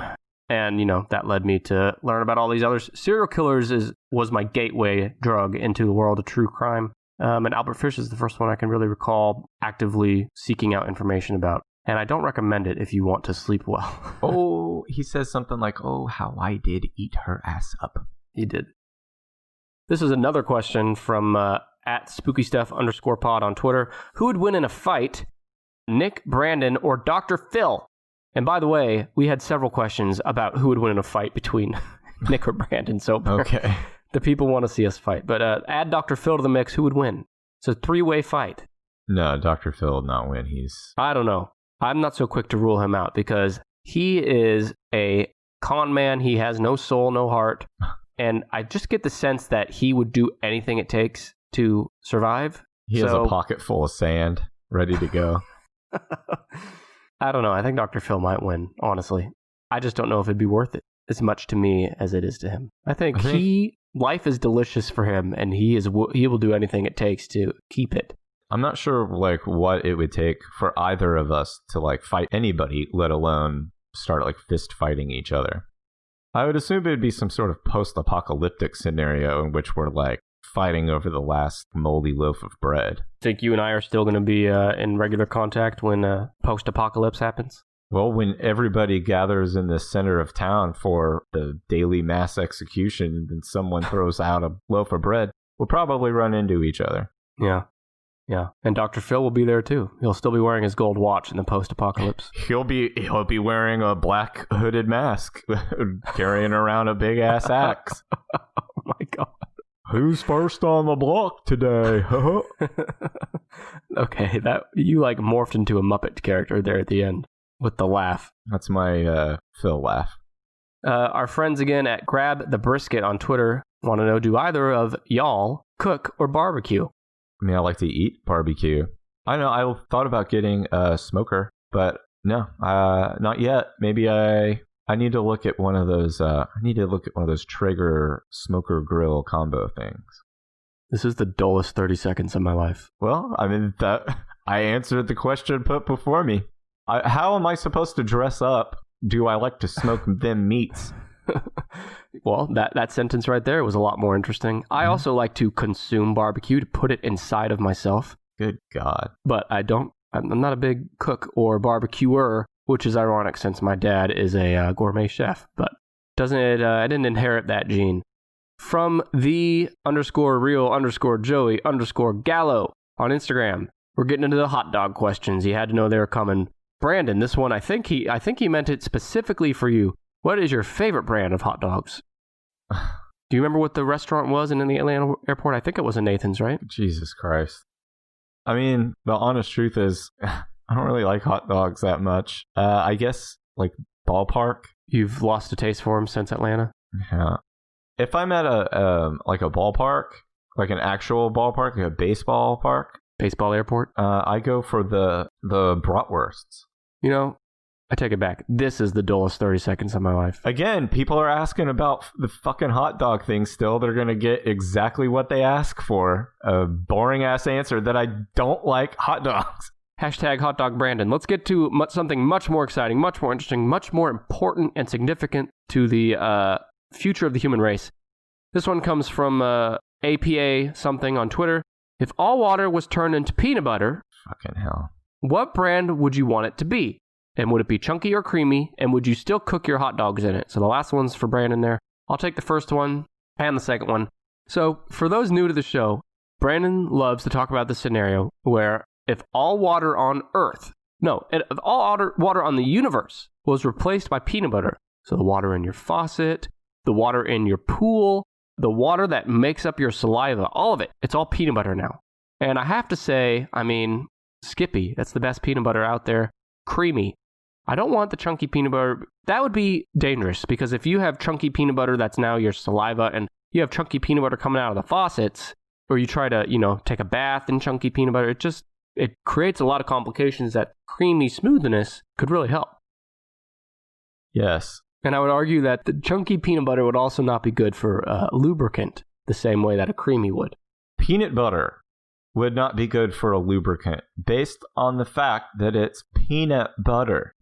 And, that led me to learn about all these others. Serial killers was my gateway drug into the world of true crime. And Albert Fish is the first one I can really recall actively seeking out information about. And I don't recommend it if you want to sleep well. Oh, he says something like, oh, how I did eat her ass up. He did. This is another question from at spookystuff_pod on Twitter. Who would win in a fight, Nick, Brandon, or Dr. Phil? And by the way, we had several questions about who would win in a fight between Nick or Brandon. So okay, the people want to see us fight. But add Dr. Phil to the mix. Who would win? It's a 3-way fight. No, Dr. Phil would not win. I don't know. I'm not so quick to rule him out because he is a con man. He has no soul, no heart. And I just get the sense that he would do anything it takes to survive. He has a pocket full of sand ready to go. I don't know. I think Dr. Phil might win, honestly. I just don't know if it'd be worth it as much to me as it is to him. I think life is delicious for him, and he will do anything it takes to keep it. I'm not sure what it would take for either of us to fight anybody, let alone start fist fighting each other. I would assume it would be some sort of post-apocalyptic scenario in which we're fighting over the last moldy loaf of bread. Think you and I are still going to be in regular contact when post-apocalypse happens? Well, when everybody gathers in the center of town for the daily mass execution and someone throws out a loaf of bread, we'll probably run into each other. Yeah. And Dr. Phil will be there too. He'll still be wearing his gold watch in the post-apocalypse. He'll be wearing a black hooded mask, carrying around a big ass axe. Oh my god. Who's first on the block today? Okay, that you morphed into a Muppet character there at the end with the laugh. That's my Phil laugh. Our friends again at Grab the Brisket on Twitter want to know, do either of y'all cook or barbecue? I mean, I like to eat barbecue. I know I thought about getting a smoker, but no, not yet. Maybe I need to look at one of those. Traeger smoker grill combo things. This is the dullest 30 seconds of my life. Well, I mean, I answered the question put before me. How am I supposed to dress up? Do I like to smoke them meats? Well, that sentence right there was a lot more interesting. I also like to consume barbecue, to put it inside of myself. Good God. But I'm not a big cook or barbecuer. which is ironic since my dad is a gourmet chef, but I didn't inherit that gene. From the_real_Joey_Gallo on Instagram, we're getting into the hot dog questions. You had to know they were coming. Brandon, this one, I think he meant it specifically for you. What is your favorite brand of hot dogs? Do you remember what the restaurant was in the Atlanta airport? I think it was a Nathan's, right? Jesus Christ. I mean, the honest truth is, I don't really like hot dogs that much. I guess, like, Ballpark. You've lost a taste for them since Atlanta? Yeah. If I'm at a ballpark, like an actual ballpark, like a baseball park. Baseball airport? I go for the bratwursts. You know, I take it back. This is the dullest 30 seconds of my life. Again, people are asking about the fucking hot dog thing still. They're going to get exactly what they ask for. A boring-ass answer that I don't like hot dogs. Hashtag hot dog Brandon. Let's get to something much more exciting, much more interesting, much more important and significant to the future of the human race. This one comes from APA something on Twitter. If all water was turned into peanut butter, fucking hell, what brand would you want it to be? And would it be chunky or creamy? And would you still cook your hot dogs in it? So the last one's for Brandon there. I'll take the first one and the second one. So for those new to the show, Brandon loves to talk about the scenario where if all water on Earth, if all water on the universe was replaced by peanut butter, so the water in your faucet, the water in your pool, the water that makes up your saliva, all of it, it's all peanut butter now. And I have to say, I mean, Skippy, that's the best peanut butter out there. Creamy. I don't want the chunky peanut butter. That would be dangerous because if you have chunky peanut butter that's now your saliva and you have chunky peanut butter coming out of the faucets, or you try to, take a bath in chunky peanut butter, it creates a lot of complications that creamy smoothness could really help. Yes. And I would argue that the chunky peanut butter would also not be good for lubricant the same way that a creamy would. Peanut butter would not be good for a lubricant based on the fact that it's peanut butter.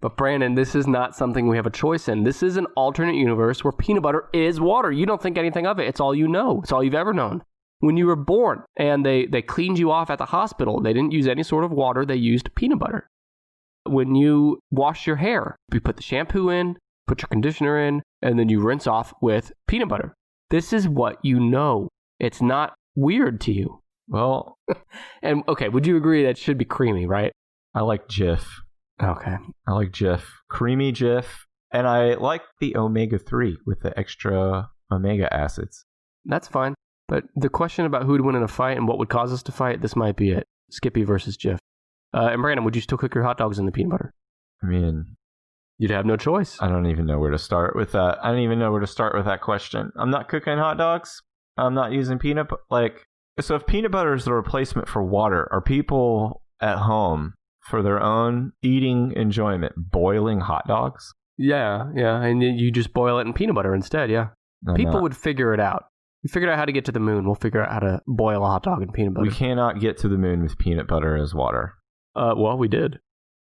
But Brandon, this is not something we have a choice in. This is an alternate universe where peanut butter is water. You don't think anything of it. It's all you know. It's all you've ever known. When you were born and they cleaned you off at the hospital, they didn't use any sort of water. They used peanut butter. When you wash your hair, you put the shampoo in, put your conditioner in, and then you rinse off with peanut butter. This is what you know. It's not weird to you. Well, and okay, would you agree that it should be creamy, right? I like Jif. Okay. I like Jif. Creamy Jif. And I like the omega-3 with the extra omega acids. That's fine. But the question about who would win in a fight and what would cause us to fight, this might be it. Skippy versus Jif. And Brandon, would you still cook your hot dogs in the peanut butter? I mean, you'd have no choice. I don't even know where to start with that. I don't even know where to start with that question. I'm not cooking hot dogs. I'm not using peanut butter. So if peanut butter is the replacement for water, are people at home for their own eating enjoyment boiling hot dogs? Yeah. And you just boil it in peanut butter instead, yeah. People would figure it out. We figured out how to get to the moon. We'll figure out how to boil a hot dog in peanut butter. We cannot get to the moon with peanut butter as water. Well, we did.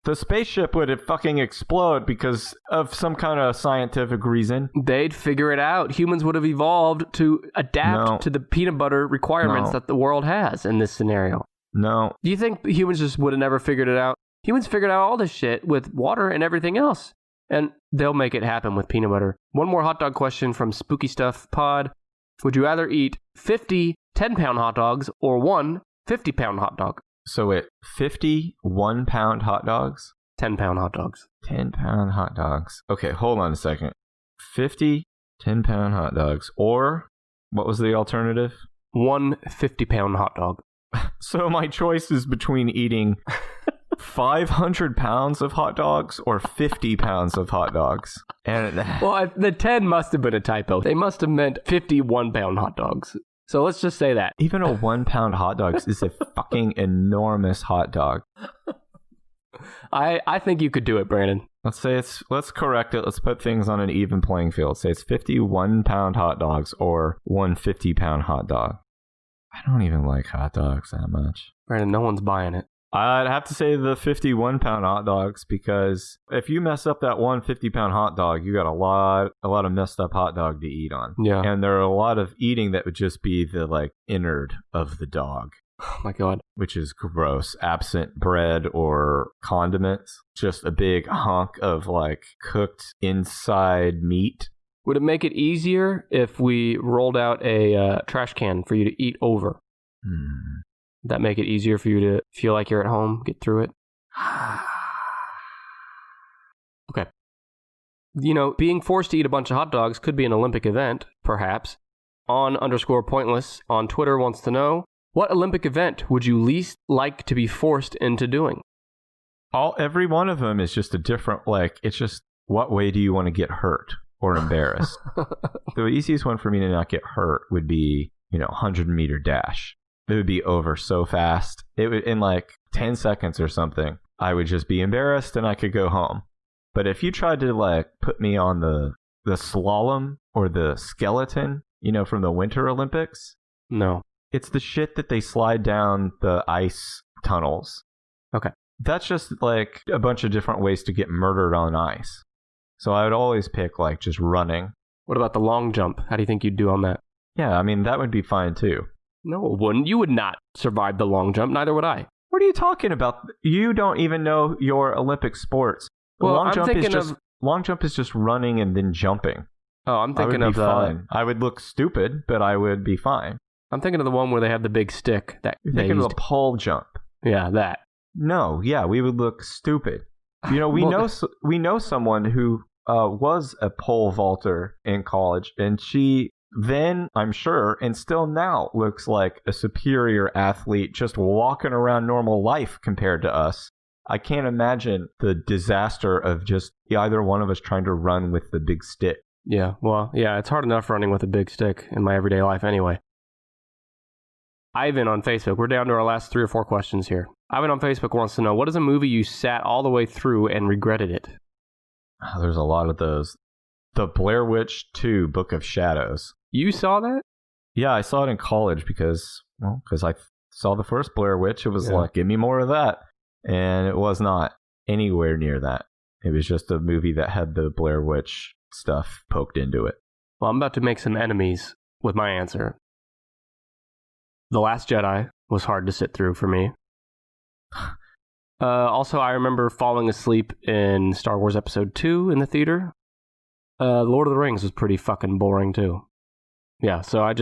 The spaceship would fucking explode because of some kind of scientific reason. They'd figure it out. Humans would have evolved to adapt to the peanut butter requirements that the world has in this scenario. No. Do you think humans just would have never figured it out? Humans figured out all this shit with water and everything else. And they'll make it happen with peanut butter. One more hot dog question from Spooky Stuff Pod. Would you rather eat 50 10-pound hot dogs or one 50-pound hot dog? So 50 1-pound hot dogs? 10-pound hot dogs. 10-pound hot dogs. Okay, hold on a second. 50 10-pound hot dogs. Or, what was the alternative? One 50-pound hot dog. So my choice is between eating 500 pounds of hot dogs or 50 pounds of hot dogs. And well, the 10 must have been a typo. They must have meant 50 1-pound hot dogs. So let's just say that. Even a 1-pound hot dog is a fucking enormous hot dog. I think you could do it, Brandon. Let's correct it. Let's put things on an even playing field. Say it's 50 1-pound hot dogs or one 50-pound hot dog. I don't even like hot dogs that much. Brandon, no one's buying it. I'd have to say the 51-pound hot dogs because if you mess up that one 50-pound hot dog, you got a lot of messed up hot dog to eat on. Yeah. And there are a lot of eating that would just be the innard of the dog. Oh my God. Which is gross. Absent bread or condiments. Just a big hunk of like cooked inside meat. Would it make it easier if we rolled out a trash can for you to eat over? Would that make it easier for you to feel like you're at home, get through it? Okay. You know, being forced to eat a bunch of hot dogs could be an Olympic event, perhaps. On_pointless on Twitter wants to know, what Olympic event would you least like to be forced into doing? Every one of them is just a different, like, it's just, what way do you want to get hurt or embarrassed? The easiest one for me to not get hurt would be, 100-meter dash. It would be over so fast. It would, in like 10 seconds or something, I would just be embarrassed and I could go home. But if you tried to like put me on the slalom or the skeleton, from the Winter Olympics. No. It's the shit that they slide down the ice tunnels. Okay. That's just like a bunch of different ways to get murdered on ice. So I would always pick like just running. What about the long jump? How do you think you'd do on that? Yeah, I mean, that would be fine too. No, it wouldn't. You would not survive the long jump. Neither would I. What are you talking about? You don't even know your Olympic sports. The long jump is just running and then jumping. Oh, I'm thinking of fine. I would look stupid, but I would be fine. I'm thinking of the one where they have the big stick. You're thinking of the pole jump. Yeah, that. No, yeah, we would look stupid. We know someone who was a pole vaulter in college, and she then, I'm sure, and still now looks like a superior athlete just walking around normal life compared to us. I can't imagine the disaster of just either one of us trying to run with the big stick. Yeah, well, yeah, it's hard enough running with a big stick in my everyday life anyway. Ivan on Facebook, we're down to our last 3 or 4 questions here. Ivan on Facebook wants to know, what is a movie you sat all the way through and regretted it? Oh, there's a lot of those. The Blair Witch 2 Book of Shadows. You saw that? Yeah, I saw it in college because I saw the first Blair Witch. It was like, give me more of that. And it was not anywhere near that. It was just a movie that had the Blair Witch stuff poked into it. Well, I'm about to make some enemies with my answer. The Last Jedi was hard to sit through for me. Also, I remember falling asleep in Star Wars Episode 2 in the theater. Lord of the Rings was pretty fucking boring too. Yeah, so I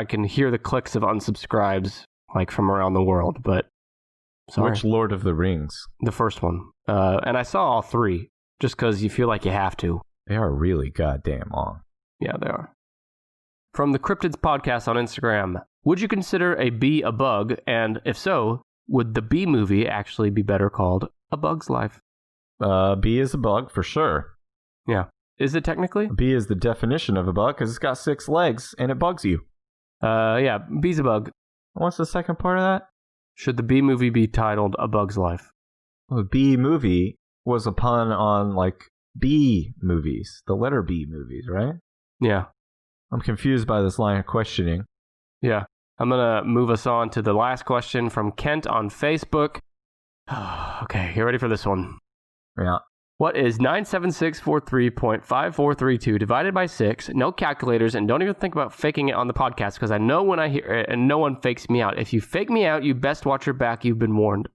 can hear the clicks of unsubscribes like from around the world, but sorry. Which Lord of the Rings? The first one. And I saw all 3 just because you feel like you have to. They are really goddamn long. Yeah, they are. From the Cryptids podcast on Instagram, would you consider a bee a bug? And if so, would the bee movie actually be better called A Bug's Life? Bee is a bug for sure. Yeah. Is it technically? A bee is the definition of a bug because it's got 6 legs and it bugs you. Yeah, bee's a bug. What's the second part of that? Should the bee movie be titled A Bug's Life? Well, the bee movie was a pun on like B movies, the letter B movies, right? Yeah. I'm confused by this line of questioning. Yeah. I'm going to move us on to the last question from Kent on Facebook. Okay, you ready for this one? Yeah. What is 97643.5432 divided by 6? No calculators, and don't even think about faking it on the podcast, because I know when I hear it, and no one fakes me out. If you fake me out, you best watch your back. You've been warned.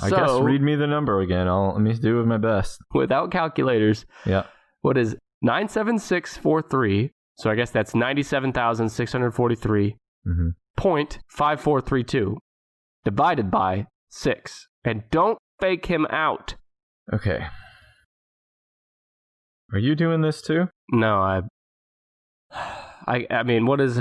I guess read me the number again. Let me do my best. Without calculators. Yeah. What is 97643? So I guess that's 97,643.5432 divided by 6. And don't fake him out. Okay. Are you doing this too? No, I mean, what is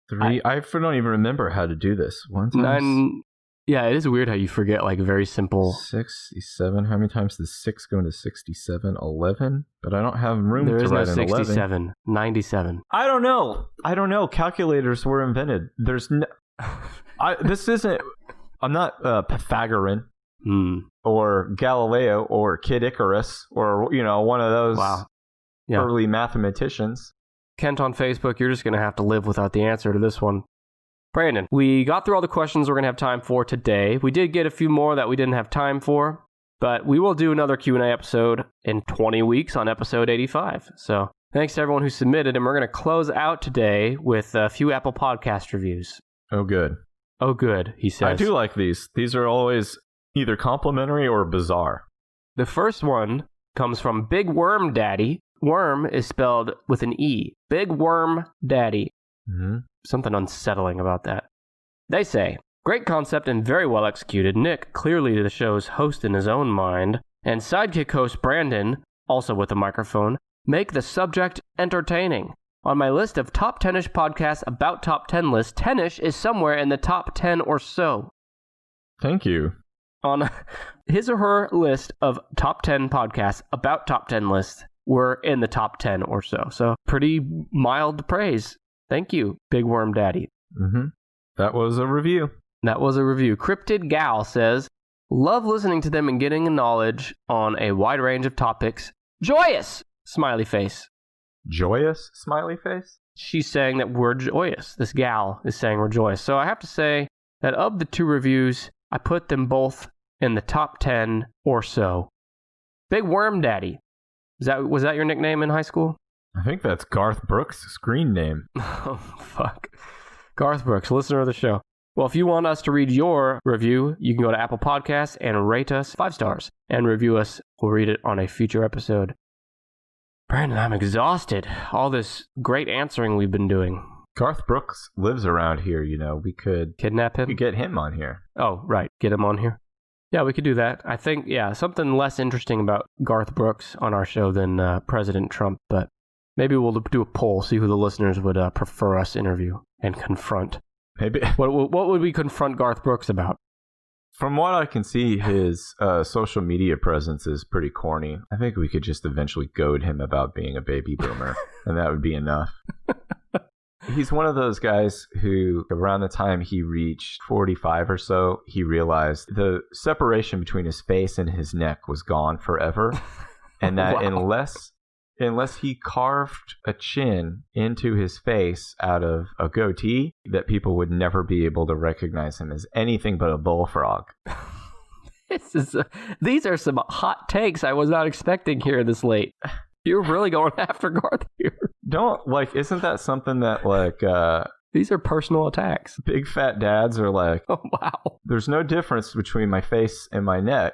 3? I don't even remember how to do this. 1 times 9. Yeah, it is weird how you forget like very simple. 67. How many times does 6 go into 67? 11. But I don't have room to write an 11. 67. 97. I don't know. Calculators were invented. There's no. This isn't. I'm not Pythagorean or Galileo or Kid Icarus or one of those early mathematicians. Kent on Facebook, you're just going to have to live without the answer to this one. Brandon, we got through all the questions we're going to have time for today. We did get a few more that we didn't have time for, but we will do another Q&A episode in 20 weeks on episode 85. So Thanks to everyone who submitted, and we're going to close out today with a few Apple Podcast reviews. Oh, good. Oh, good, he says. I do like these. These are always either complimentary or bizarre. The first one comes from Big Worm Daddy. Worm is spelled with an E. Big Worm Daddy. Mm-hmm. Something unsettling about that. They say, great concept and very well executed. Nick, clearly the show's host in his own mind, and sidekick host Brandon, also with a microphone, make the subject entertaining. On my list of top 10-ish podcasts about top 10 lists, 10-ish is somewhere in the top 10 or so. Thank you. On his or her list of top 10 podcasts about top 10 lists, we're in the top 10 or so. So pretty mild praise. Thank you, Big Worm Daddy. Mm-hmm. That was a review. That was a review. Cryptid Gal says, love listening to them and getting knowledge on a wide range of topics. Joyous! Smiley face. Joyous? Smiley face? She's saying that we're joyous. This gal is saying we're joyous. So I have to say that of the two reviews, I put them both in the top 10 or so. Big Worm Daddy. Was that your nickname in high school? I think that's Garth Brooks' screen name. Oh, fuck. Garth Brooks, listener of the show. Well, if you want us to read your review, you can go to Apple Podcasts and rate us 5 stars and review us. We'll read it on a future episode. Brandon, I'm exhausted. All this great answering we've been doing. Garth Brooks lives around here, you know. We could kidnap him. We could get him on here. Oh, right. Get him on here. Yeah, we could do that. I think, something less interesting about Garth Brooks on our show than President Trump, but maybe we'll do a poll, see who the listeners would prefer us interview and confront. Maybe. What would we confront Garth Brooks about? From what I can see, his social media presence is pretty corny. I think we could just eventually goad him about being a baby boomer, and that would be enough. He's one of those guys who, around the time he reached 45 or so, he realized the separation between his face and his neck was gone forever, and that Wow. unless he carved a chin into his face out of a goatee, that people would never be able to recognize him as anything but a bullfrog. These are some hot takes I was not expecting here this late. You're really going after Garth here. Isn't that something that, These are personal attacks. big fat dads are like, Oh, wow. there's no difference between my face and my neck,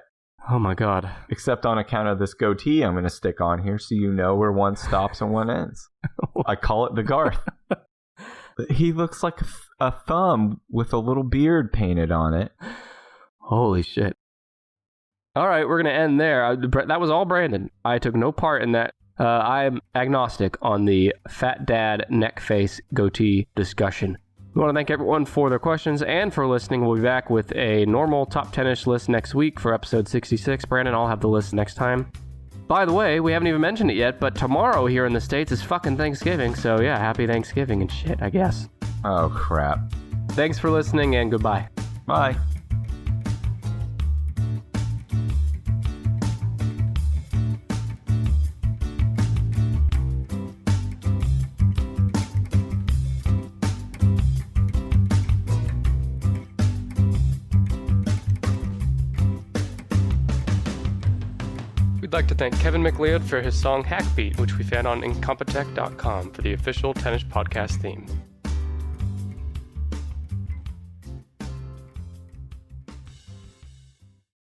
Oh, my God. except on account of this goatee I'm going to stick on here so you know where one stops and one ends. I call it the Garth. He looks like a thumb with a little beard painted on it. Holy shit. All right, we're going to end there. That was all Brandon. I took no part in that. I'm agnostic on the fat dad neck face goatee discussion. We want to thank everyone for their questions and for listening. We'll be back with a normal top 10-ish list next week for episode 66. Brandon, I'll have the list next time. By the way, we haven't even mentioned it yet, but tomorrow here in the States is fucking Thanksgiving. So yeah, happy Thanksgiving and shit, I guess. Oh, crap. Thanks for listening and goodbye. Bye. We'd like to thank Kevin MacLeod for his song Hackbeat, which we found on incompetech.com for the official Tennis Podcast theme.